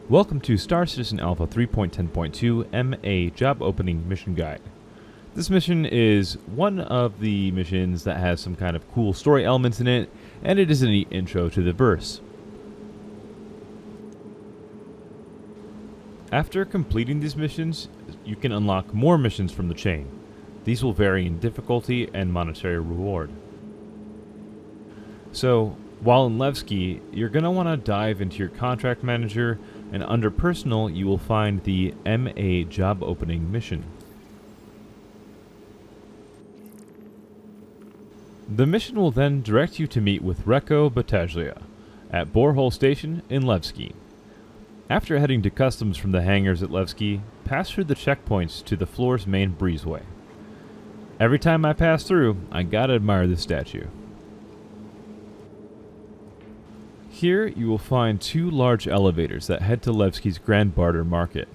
Welcome to Star Citizen Alpha 3.10.2 MA Job Opening Mission Guide. This mission is one of the missions that has some kind of cool story elements in it, and it is a neat intro to the verse. After completing these missions, you can unlock more missions from the chain. These will vary in difficulty and monetary reward. So, while in Levski, you're going to want to dive into your contract manager, and under personal, you will find the MA job opening mission. The mission will then direct you to meet with Recco at Borehole Station in Levski. After heading to customs from the hangars at Levski, pass through the checkpoints to the floor's main breezeway. Every time I pass through, I gotta admire this statue. Here you will find two large elevators that head to Levski's Grand Barter Market.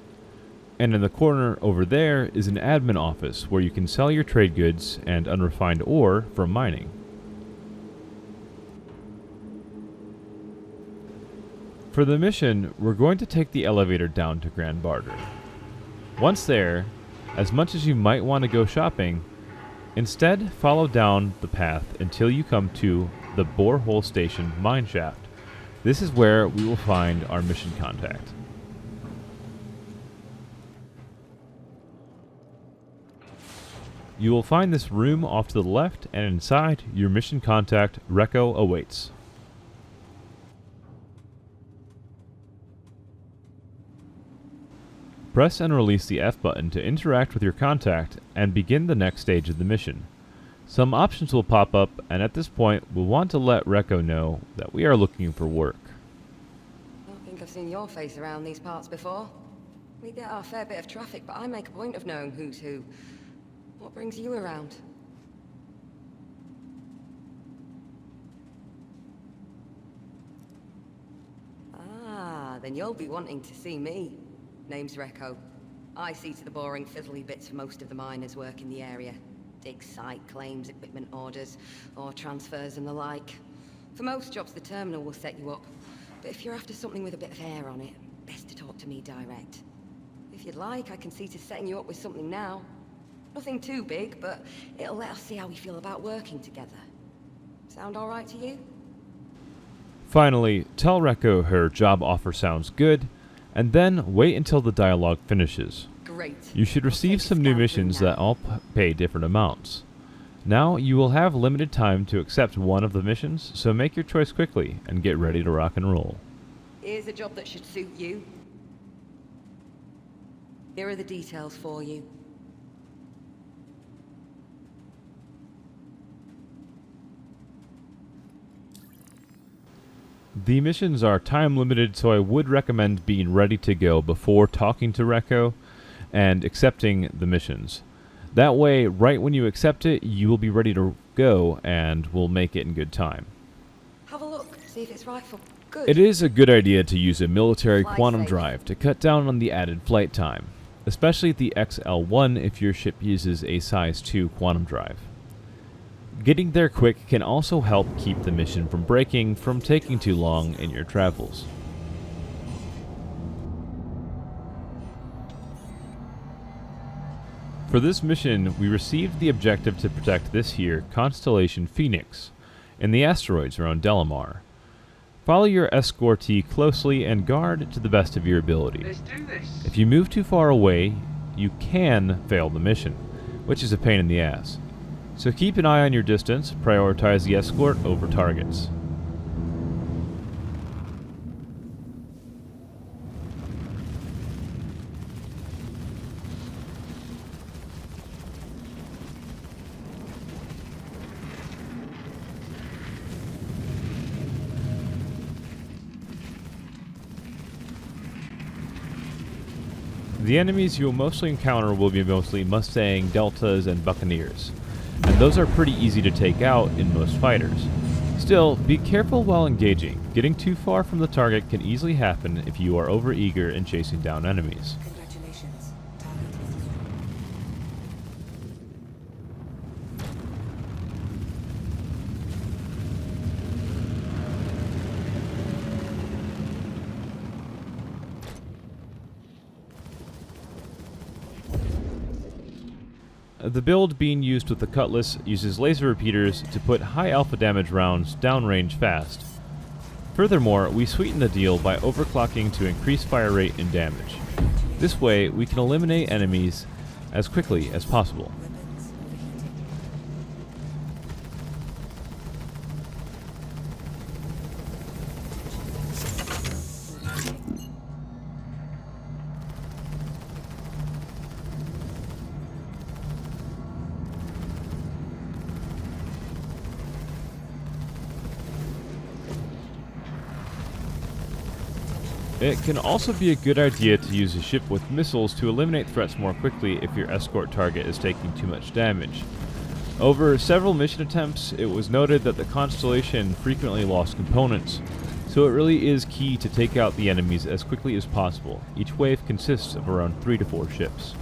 And in the corner over there is an admin office where you can sell your trade goods and unrefined ore from mining. For the mission, we're going to take the elevator down to Grand Barter. Once there, as much as you might want to go shopping, instead follow down the path until you come to the Borehole Station mine shaft. This is where we will find our mission contact. You will find this room off to the left, and inside, your mission contact, Recco, awaits. Press and release the F button to interact with your contact and begin the next stage of the mission. Some options will pop up, and at this point, we'll want to let Recco know that we are looking for work. I don't think I've seen your face around these parts before. We get our fair bit of traffic, but I make a point of knowing who's who. What brings you around? Ah, then you'll be wanting to see me. Name's Recco. I see to the boring, fiddly bits for most of the miners work in the area. Dig site claims, equipment orders, or transfers and the like. For most jobs, the terminal will set you up. But if you're after something with a bit of hair on it, best to talk to me direct. If you'd like, I can see to setting you up with something now. Nothing too big, but it'll let us see how we feel about working together. Sound all right to you? Finally, tell Recco her job offer sounds good, and then wait until the dialogue finishes. Great. You should receive some new missions that all pay different amounts. Now you will have limited time to accept one of the missions, so make your choice quickly and get ready to rock and roll. Here's a job that should suit you. Here are the details for you. The missions are time limited, so I would recommend being ready to go before talking to Recco and accepting the missions. That way, right when you accept it, you will be ready to go and will make it in good time. Have a look, see if it's right for good. It is a good idea to use a military quantum drive to cut down on the added flight time, especially the XL-1 if your ship uses a size 2 quantum drive. Getting there quick can also help keep the mission from breaking from taking too long in your travels. For this mission, we received the objective to protect this here Constellation Phoenix in the asteroids around Delamar. Follow your escortee closely and guard to the best of your ability. Let's do this. If you move too far away, you can fail the mission, which is a pain in the ass. So keep an eye on your distance, prioritize the escort over targets. The enemies you will mostly encounter will be mostly Mustang, Deltas, and Buccaneers, and those are pretty easy to take out in most fighters. Still, be careful while engaging. Getting too far from the target can easily happen if you are overeager in chasing down enemies. Congratulations. the build being used with the Cutlass uses laser repeaters to put high alpha damage rounds downrange fast. Furthermore, we sweeten the deal by overclocking to increase fire rate and damage. This way, we can eliminate enemies as quickly as possible. It can also be a good idea to use a ship with missiles to eliminate threats more quickly if your escort target is taking too much damage. Over several mission attempts, it was noted that the Constellation frequently lost components, so it really is key to take out the enemies as quickly as possible. Each wave consists of around 3 to 4 ships.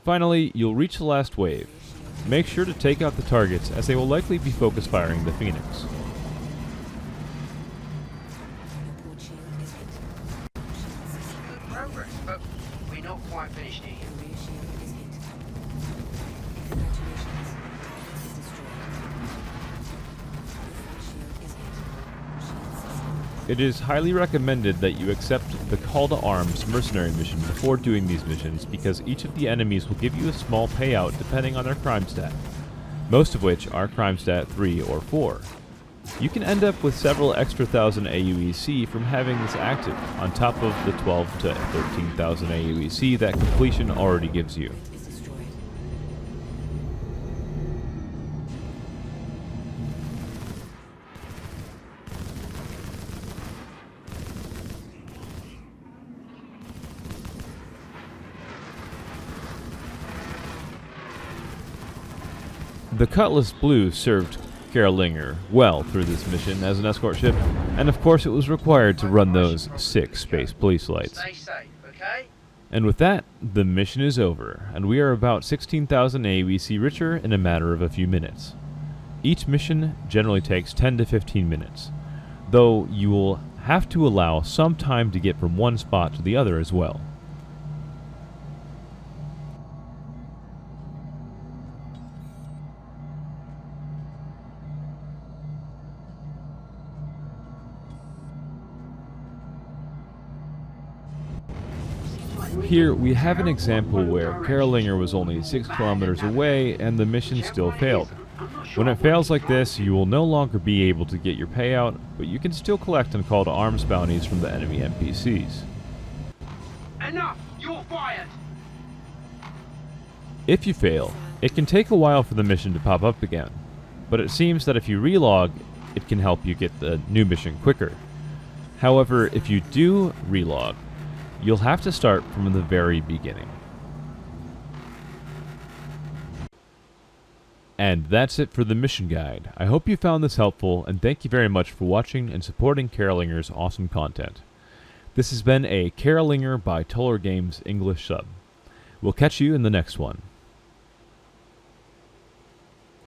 Finally, you'll reach the last wave. Make sure to take out the targets, as they will likely be focus firing the Phoenix. Good progress, but we're not quite finished here. It is highly recommended that you accept the Call to Arms mercenary mission before doing these missions, because each of the enemies will give you a small payout depending on their crime stat, most of which are crime stat 3 or 4. You can end up with several extra thousand AUEC from having this active, on top of the 12 to 13,000 AUEC that completion already gives you. The Cutlass Blue served Karelinger well through this mission as an escort ship, and of course it was required to run those 6 space police lights. Stay safe, okay? And with that, the mission is over, and we are about 16,000 AUEC richer in a matter of a few minutes. Each mission generally takes 10 to 15 minutes, though you will have to allow some time to get from one spot to the other as well. Here we have an example where Karelinger was only 6 kilometers away and the mission still failed. When it fails like this, you will no longer be able to get your payout, but you can still collect and call to arms bounties from the enemy NPCs. Enough! You're fired! If you fail, it can take a while for the mission to pop up again, but it seems that if you relog, it can help you get the new mission quicker. However, if you do relog, you'll have to start from the very beginning. And that's it for the mission guide. I hope you found this helpful, and thank you very much for watching and supporting Karelinger's awesome content. This has been a Karelinger by TollerGames English sub. We'll catch you in the next one.